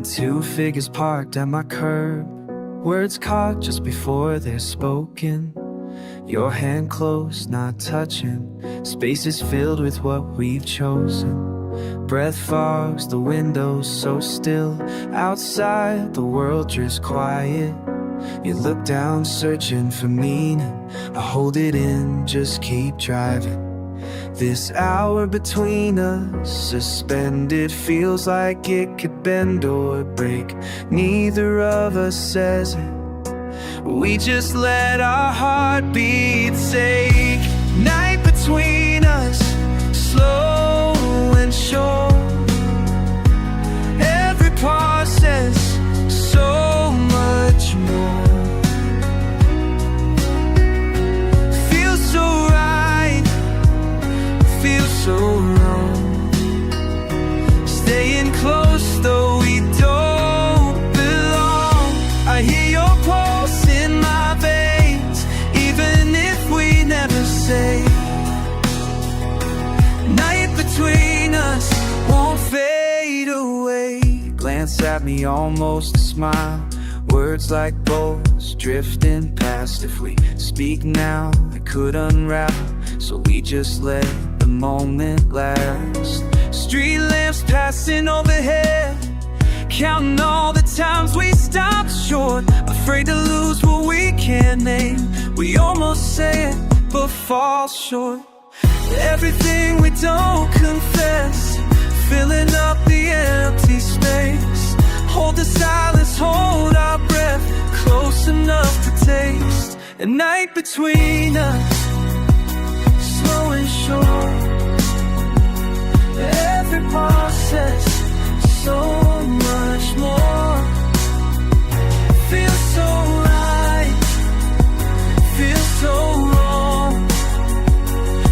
and two figures parked at my curb. Words caught just before they're spoken. Your hand close, not touching. Spaces filled with what we've chosen. Breath fogs the windows so still. Outside the world drifts quiet. You look down searching for meaning. I hold it in, just keep driving. This hour between us, suspended, feels like it could bend or break. Neither of us says it. We just let our heartbeats ache. Night between us, slow and sure. Every pause says so much more. Feels so right, feels so wrong. Staying close though we don't belong. I hear your pulse in my veins, even if we never say. Night between us won't fade away. Glance at me, almost a smile. Words like bows drifting past. If we speak now, I could unravel. So we just let the moment last. Street lamps passing overhead, counting all the times we stopped short. Afraid to lose what we can't name. We almost say it, but fall short. Everything we don't confess, filling up the empty space. Hold the silence, hold our breath, close enough to taste. A night between us, slow and short. Every process, so much more. Feels so right, feels so wrong.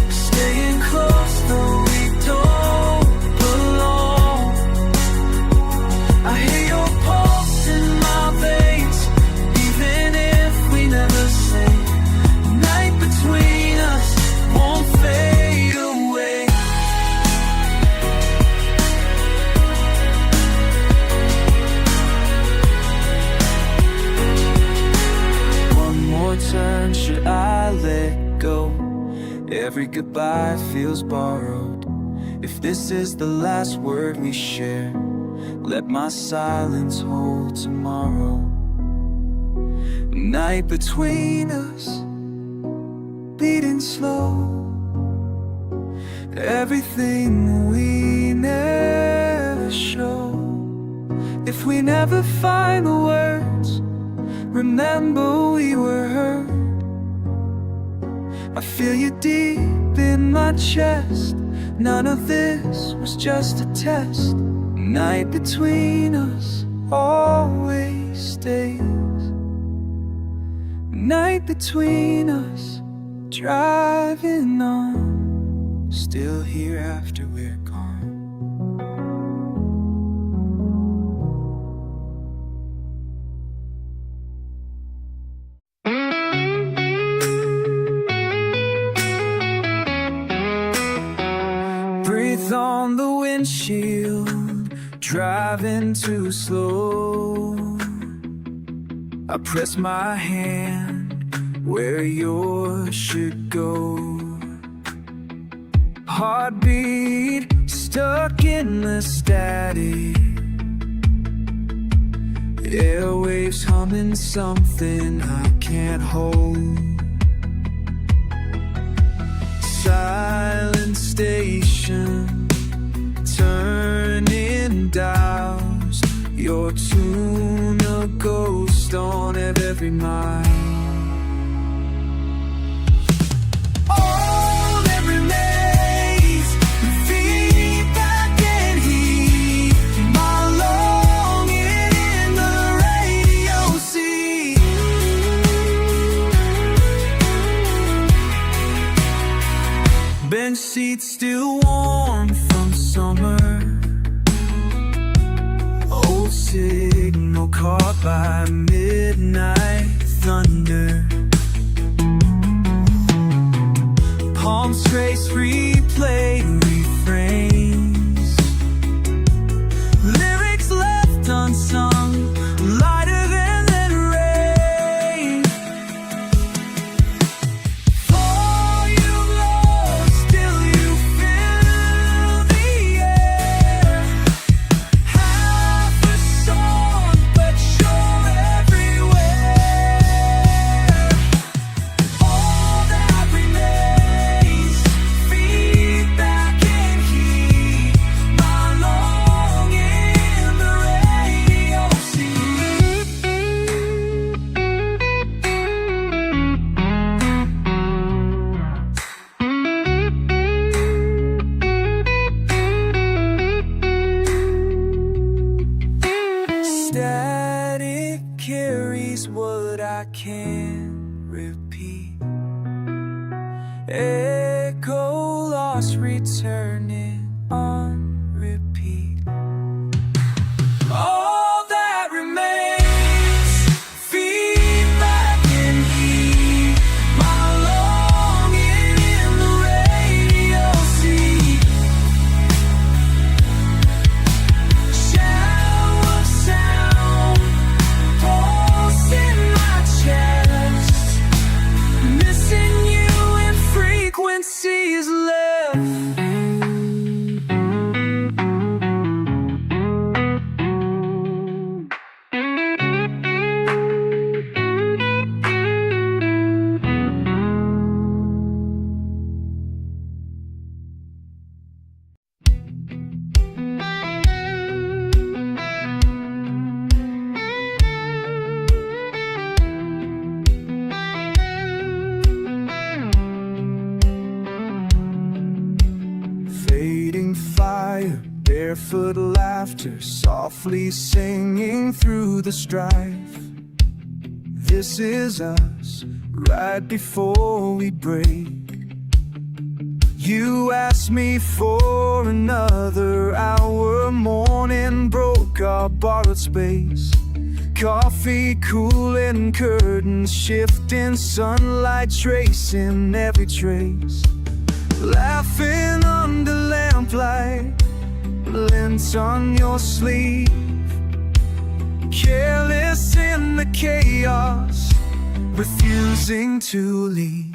Staying close though we don't belong. I hear your pulse in my veins, even if we never say. Night between us won't fade away. One more turn, should I let go? Every goodbye feels borrowed. If this is the last word we share, let my silence hold tomorrow. Night between us, beating slow. Everything we never show. If we never find the words, remember we were hurt. I feel you deep in my chest. None of this was just a test. Night between us always stays. Night between us, driving on, still here after we're gone. Breathe on the windshield, driving too slow. I press my hand where yours should go. Heartbeat stuck in the static. Airwaves humming something I can't hold. Silent station, turning dials. Your tune, a ghost on every mile. All that remains, feedback and heat. My longing in the radio sea. Bench seats still warm from summer. Old signal caught by midnight thunder. Palms trace, replay refrains. Lyrics left unsaid. chaos returning on repeat. All that remains, feedback and heat, my longing in the radio seat. Shower sound, pulse in my chest, missing you in frequencies left. Fading fire, barefoot laughter, softly singing through the strife. This is us, right before we break. You asked me for another hour, morning broke our borrowed space. Coffee cooling, curtains shifting, sunlight tracing every trace. Laughing under lamplight, lint on your sleeve. Careless in the chaos, refusing to leave.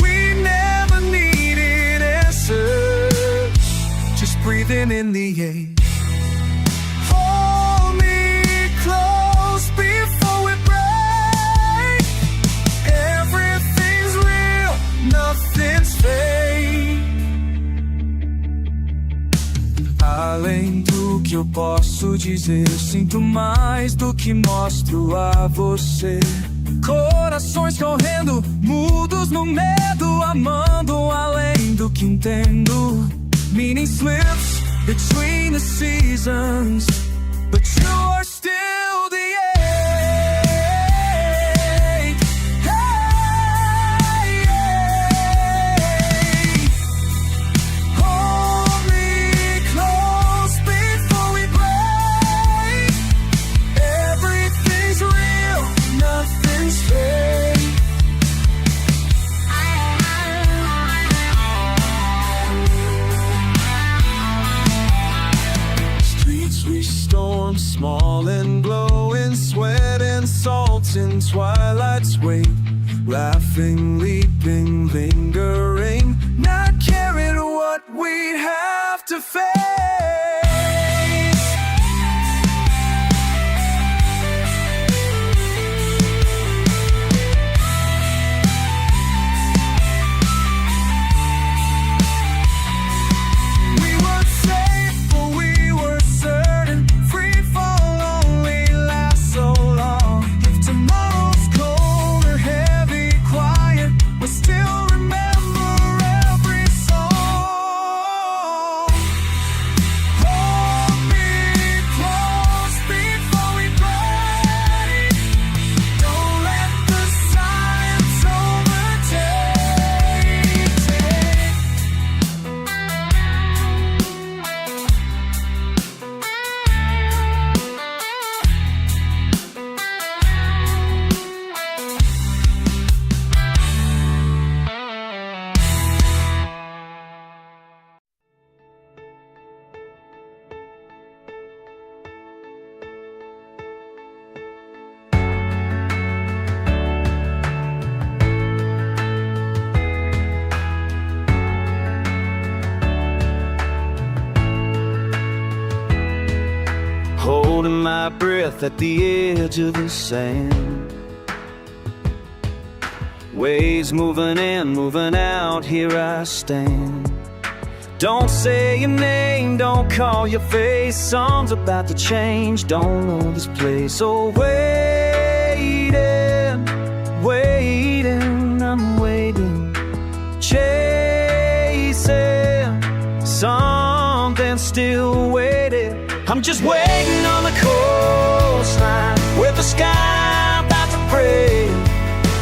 We never needed answers, just breathing in the air. Hold me close before we break. Everything's real, nothing's fake. Além do que eu posso dizer, sinto mais do que mostro a você. Corações correndo, mudos no medo, amando além do que entendo. Meaning slips between the seasons, but you are still the eight. Hey, hey. Hold me close before we break. Everything's real, nothing's fake. Streets we storm, small and glowing, sweat and salt in twilight's wake. Laughing, leaping, lingering, not caring what we have to face. We were safe, but we were certain. Free fall only lasts so long. If tomorrow's cold or heavy, quiet, we'll still remember every song. Hold me close before we break. Don't let the silence overtake. Holding my breath at the edge of the sand. Waves moving in, moving out, here I stand. Don't say your name, don't call your face. Songs about to change, don't know this place. So waiting, waiting, I'm waiting. Chasing something, still waiting. I'm just waiting on the coastline with the sky about to break.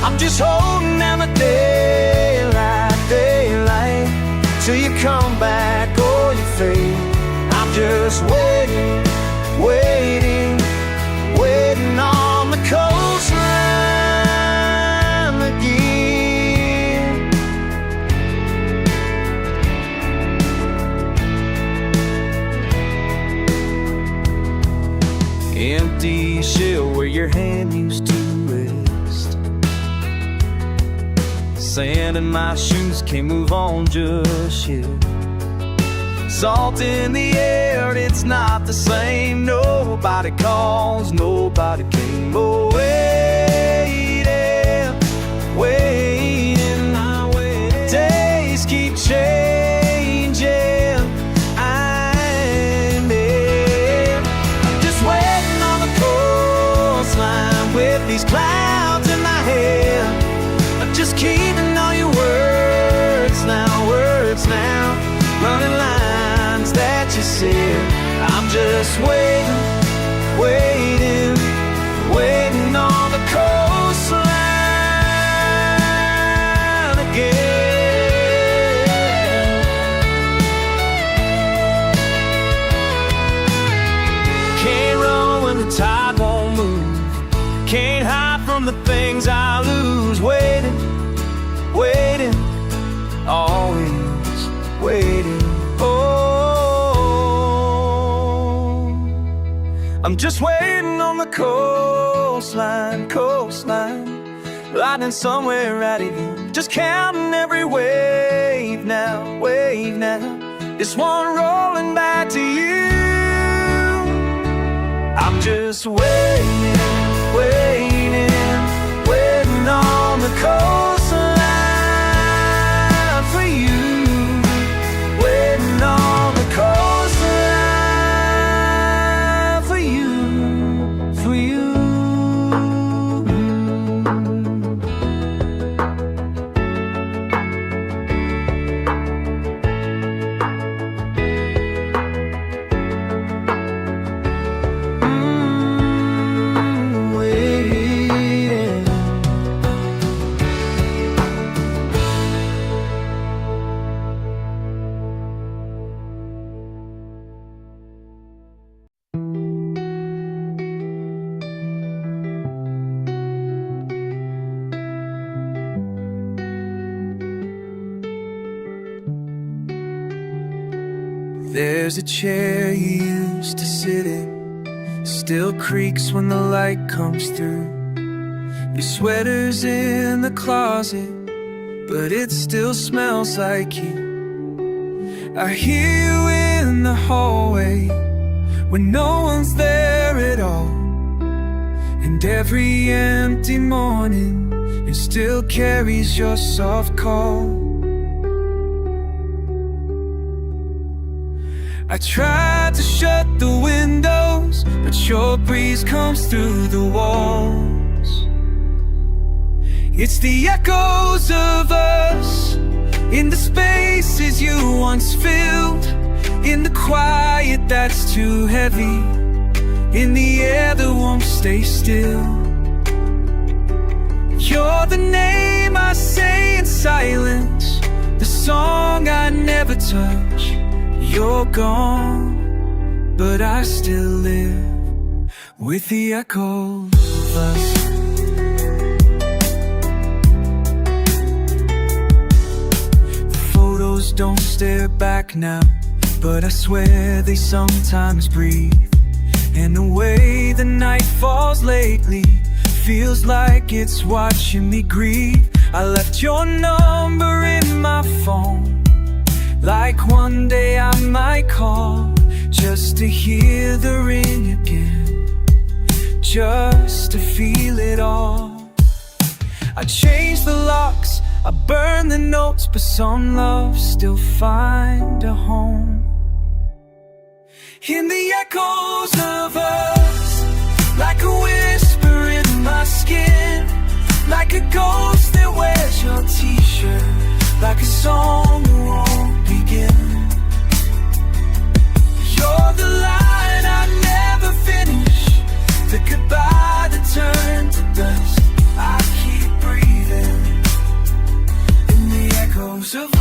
I'm just holding down the daylight, daylight. just waiting, waiting, waiting on the coastline again. Empty shell where your hand used to rest. Sand in my shoes, can't move on just yet. Salt in the air, it's not the same. Nobody calls, nobody came. Oh, waiting, waiting, days keep changing. I'm just waiting on the coastline with these clouds in my hair. I'm just keeping all your words now, running lines that you said. I'm just waiting, waiting, waiting on the coastline again. Can't run when the tide won't move. Can't hide from the things I lose. Waiting, waiting, always waiting. Oh, I'm just waiting on the coastline, riding somewhere right here. Just counting every wave now, this one rolling back to you. I'm just waiting, waiting, waiting on the coastline for you. Waiting on the coastline for you, for you. Waiting. There's a chair you used to sit in, still creaks when the light comes through. Your sweater's in the closet, but it still smells like you. I hear you in the hallway when no one's there at all. And every empty morning, it still carries your soft call. I tried to shut the windows, but your breeze comes through the walls. It's the echoes of us in the spaces you once filled, in the quiet that's too heavy, in the air that won't stay still. You're the name I say in silence, the song I never touch. You're gone, but I still live with the echo of us. The photos don't stare back now, but I swear they sometimes breathe. And the way the night falls lately feels like it's watching me grieve. I left your number in my phone, like one day I might call, just to hear the ring again, just to feel it all. I changed the locks, I burned the notes, but some loves still find a home in the echoes of us, like a whisper in my skin, like a ghost that wears your t-shirt, like a song that won't begin. You're the line I never finish, the goodbye that turned to dust. I keep breathing in the echoes of us.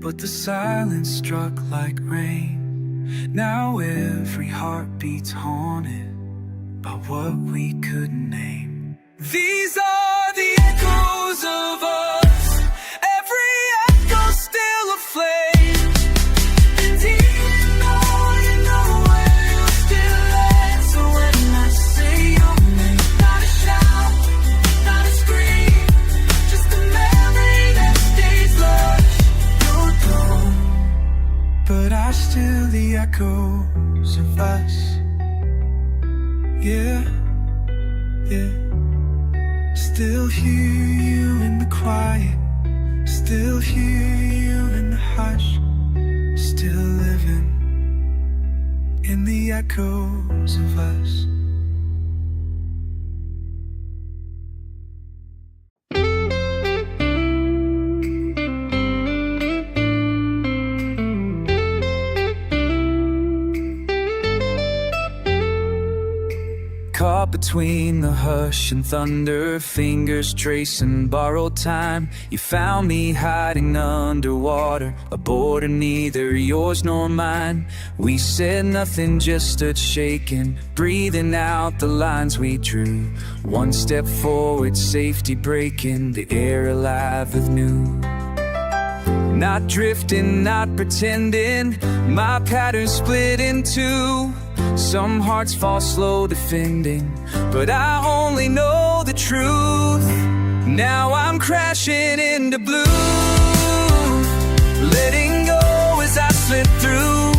but the silence struck like rain. Now every heart beats haunted by what we couldn't name. These are the echoes of us, every echo still aflame. And even though you know where you're still at, so when I say your name, not a shout, not a scream, just a memory that stays lost. You're gone, but I still the echoes of us. Yeah, yeah. Still hear you in the quiet, still hear you in the hush, still living in the echoes of us. Caught between the hush and thunder, fingers tracing borrowed time. You found me hiding underwater, a border neither yours nor mine. We said nothing, just stood shaking, breathing out the lines we drew. One step forward, safety breaking, the air alive with new. Not drifting, not pretending, my pattern split in two. Some hearts fall slow defending, but I only know the truth. Now I'm crashing into blue, letting go as I slip through.